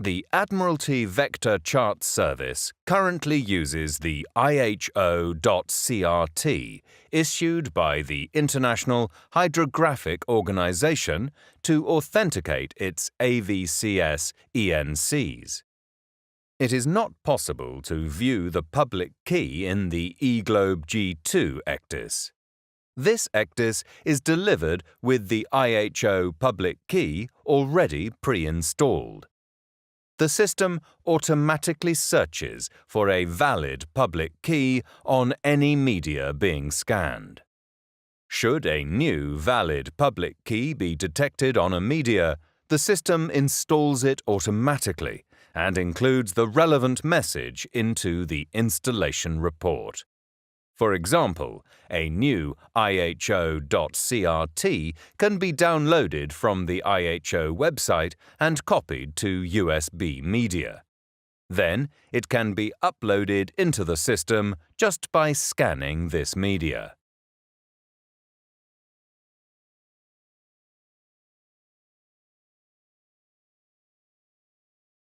The Admiralty Vector Chart Service currently uses the IHO.CRT issued by the International Hydrographic Organization to authenticate its AVCS ENCs. It is not possible to view the public key in the eGlobe G2 ECDIS. This ECDIS is delivered with the IHO public key already pre-installed. The system automatically searches for a valid public key on any media being scanned. Should a new valid public key be detected on a media, the system installs it automatically and includes the relevant message into the installation report. For example, a new IHO.CRT can be downloaded from the IHO website and copied to USB media. Then, it can be uploaded into the system just by scanning this media.